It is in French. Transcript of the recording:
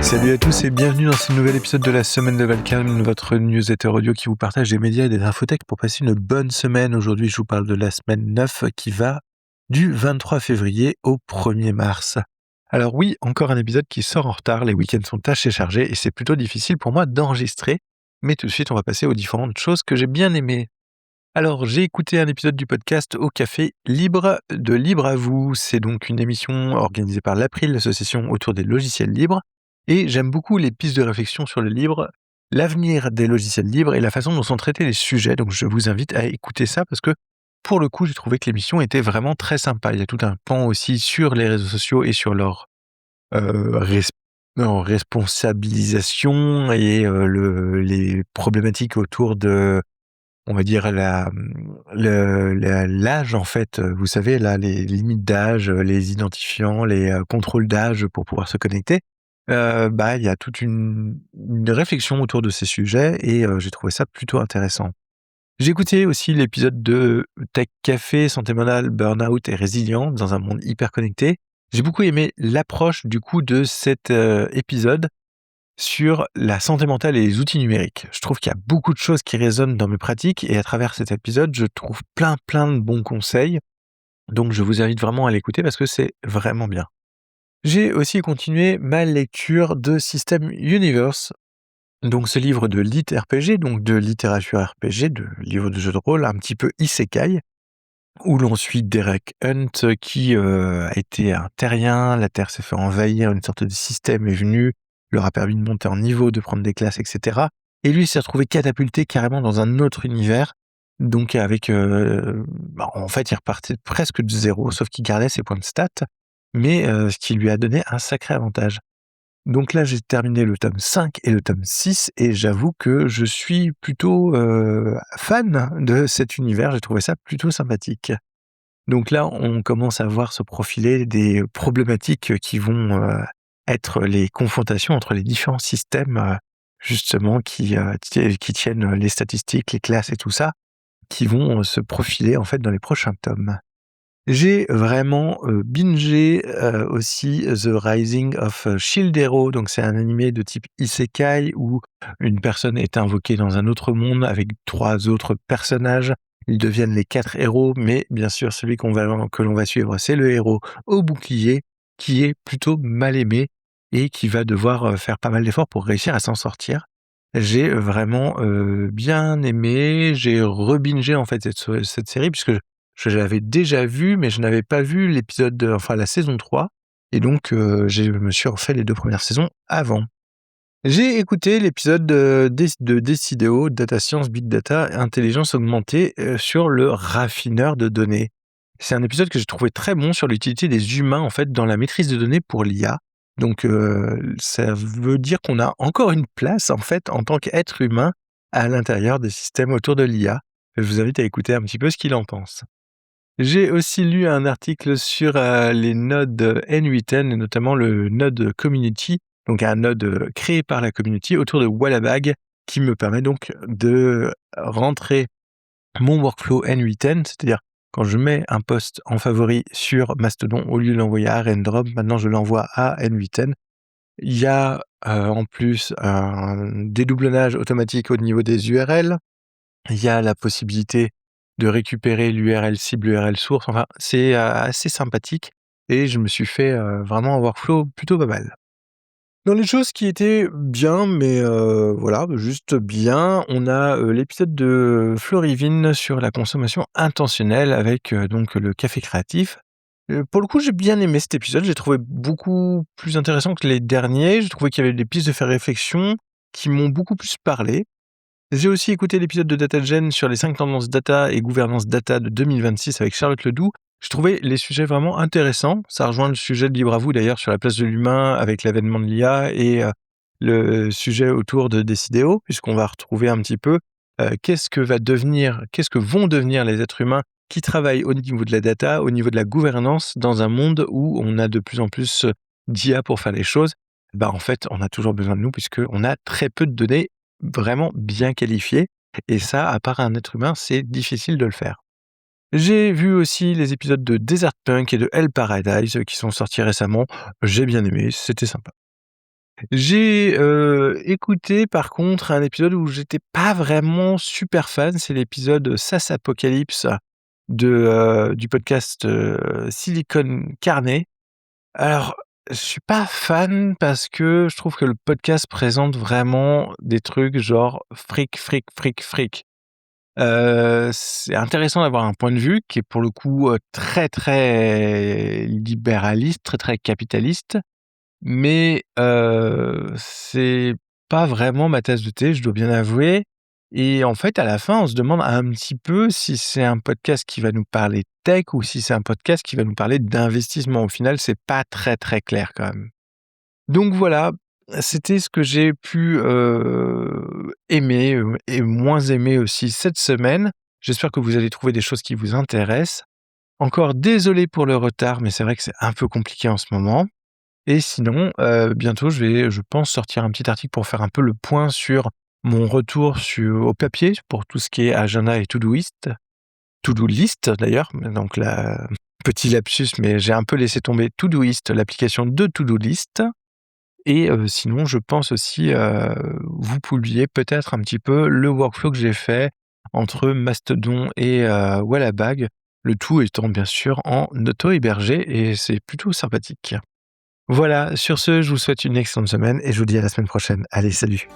Salut à tous et bienvenue dans ce nouvel épisode de la semaine de Valcam, votre newsletter audio qui vous partage des médias et des infotech pour passer une bonne semaine. Aujourd'hui, je vous parle de la semaine 9 qui va du 23 février au 1er mars. Alors oui, encore un épisode qui sort en retard, les week-ends sont assez chargés et c'est plutôt difficile pour moi d'enregistrer. Mais tout de suite, on va passer aux différentes choses que j'ai bien aimées. Alors, j'ai écouté un épisode du podcast au café Libre de Libre à vous. C'est donc une émission organisée par l'April, l'association autour des logiciels libres. Et j'aime beaucoup les pistes de réflexion sur le libre, l'avenir des logiciels libres et la façon dont sont traités les sujets. Donc, je vous invite à écouter ça parce que, pour le coup, j'ai trouvé que l'émission était vraiment très sympa. Il y a tout un pan aussi sur les réseaux sociaux et sur leur res- responsabilisation et les problématiques autour de, on va dire, l'âge, en fait. Vous savez, là, les limites d'âge, les identifiants, les contrôles d'âge pour pouvoir se connecter. Il y a toute une réflexion autour de ces sujets et j'ai trouvé ça plutôt intéressant. J'ai écouté aussi l'épisode de Tech Café, santé mentale, burn-out et résilience dans un monde hyper connecté. J'ai beaucoup aimé l'approche du coup de cet épisode sur la santé mentale et les outils numériques. Je trouve qu'il y a beaucoup de choses qui résonnent dans mes pratiques et à travers cet épisode, je trouve plein de bons conseils. Donc je vous invite vraiment à l'écouter parce que c'est vraiment bien. J'ai aussi continué ma lecture de System Universe, donc ce livre de lit RPG, donc de littérature RPG, de livre de jeu de rôle, un petit peu isekai, où l'on suit Derek Hunt qui a été un terrien, la Terre s'est fait envahir, une sorte de système est venu, leur a permis de monter en niveau, de prendre des classes, etc. Et lui s'est retrouvé catapulté carrément dans un autre univers, donc avec... en fait, il repartait presque de zéro, sauf qu'il gardait ses points de stats, mais ce qui lui a donné un sacré avantage. Donc là, j'ai terminé le tome 5 et le tome 6 et j'avoue que je suis plutôt fan de cet univers, j'ai trouvé ça plutôt sympathique. Donc là, on commence à voir se profiler des problématiques qui vont être les confrontations entre les différents systèmes, justement, qui tiennent les statistiques, les classes et tout ça, qui vont se profiler en fait dans les prochains tomes. J'ai vraiment bingé aussi The Rising of Shield Hero, donc c'est un animé de type isekai où une personne est invoquée dans un autre monde avec 3 autres personnages. Ils deviennent les 4 héros, mais bien sûr celui que l'on va suivre, c'est le héros au bouclier qui est plutôt mal aimé et qui va devoir faire pas mal d'efforts pour réussir à s'en sortir. J'ai vraiment bien aimé, j'ai rebingé en fait cette série puisque je l'avais déjà vu, mais je n'avais pas vu l'épisode, enfin la saison 3 et donc je me suis refait les 2 premières saisons avant. J'ai écouté l'épisode de Décidéo, Data Science, Big Data, Intelligence augmentée, sur le raffineur de données. C'est un épisode que j'ai trouvé très bon sur l'utilité des humains, en fait, dans la maîtrise de données pour l'IA. Donc ça veut dire qu'on a encore une place, en fait, en tant qu'être humain, à l'intérieur des systèmes autour de l'IA. Je vous invite à écouter un petit peu ce qu'il en pense. J'ai aussi lu un article sur les nodes N8N et notamment le node community, donc un node créé par la community autour de Wallabag qui me permet donc de rentrer mon workflow N8N, c'est-à-dire quand je mets un post en favori sur Mastodon, au lieu de l'envoyer à Rendrop, maintenant je l'envoie à N8N. Il y a en plus un dédoublonnage automatique au niveau des URL. Il y a la possibilité de récupérer l'URL cible, l'URL source, enfin c'est assez sympathique et je me suis fait vraiment un workflow plutôt pas mal. Dans les choses qui étaient bien, mais voilà, juste bien, on a l'épisode de Florivine sur la consommation intentionnelle avec donc le café créatif. Pour le coup, j'ai bien aimé cet épisode, j'ai trouvé beaucoup plus intéressant que les derniers, j'ai trouvé qu'il y avait des pistes de faire réflexion qui m'ont beaucoup plus parlé. J'ai aussi écouté l'épisode de DataGen sur les 5 tendances data et gouvernance data de 2026 avec Charlotte Ledoux. Je trouvais les sujets vraiment intéressants. Ça rejoint le sujet de Libre à vous d'ailleurs sur la place de l'humain avec l'avènement de l'IA et le sujet autour de Décidéo, puisqu'on va retrouver un petit peu qu'est-ce que vont devenir les êtres humains qui travaillent au niveau de la data, au niveau de la gouvernance, dans un monde où on a de plus en plus d'IA pour faire les choses. En fait, on a toujours besoin de nous puisqu'on a très peu de données vraiment bien qualifié et ça, à part un être humain, c'est difficile de le faire. J'ai vu aussi les épisodes de Desert Punk et de Hell Paradise qui sont sortis récemment. J'ai bien aimé, c'était sympa. J'ai, écouté par contre un épisode où j'étais pas vraiment super fan, c'est l'épisode SaaS Apocalypse du podcast, Silicon Carnet. Alors, je suis pas fan parce que je trouve que le podcast présente vraiment des trucs genre fric, fric, fric, fric. C'est intéressant d'avoir un point de vue qui est pour le coup, très, très libéraliste, très, très capitaliste, mais c'est pas vraiment ma tasse de thé, je dois bien avouer et en fait, à la fin, on se demande un petit peu si c'est un podcast qui va nous parler tech ou si c'est un podcast qui va nous parler d'investissement. Au final, c'est pas très, très clair quand même. Donc voilà, c'était ce que j'ai pu, aimer, et moins aimer aussi cette semaine. J'espère que vous allez trouver des choses qui vous intéressent. Encore désolé pour le retard, mais c'est vrai que c'est un peu compliqué en ce moment. Et sinon, bientôt je pense sortir un petit article pour faire un peu le point sur mon retour au papier pour tout ce qui est agenda et to-do list d'ailleurs, donc la petit lapsus, mais j'ai un peu laissé tomber Todoist, l'application de to-do list et sinon je pense aussi, vous publier peut-être un petit peu le workflow que j'ai fait entre Mastodon et Wallabag, le tout étant bien sûr en auto-hébergé et c'est plutôt sympathique. Voilà, sur ce, je vous souhaite une excellente semaine et je vous dis à la semaine prochaine. Allez, salut!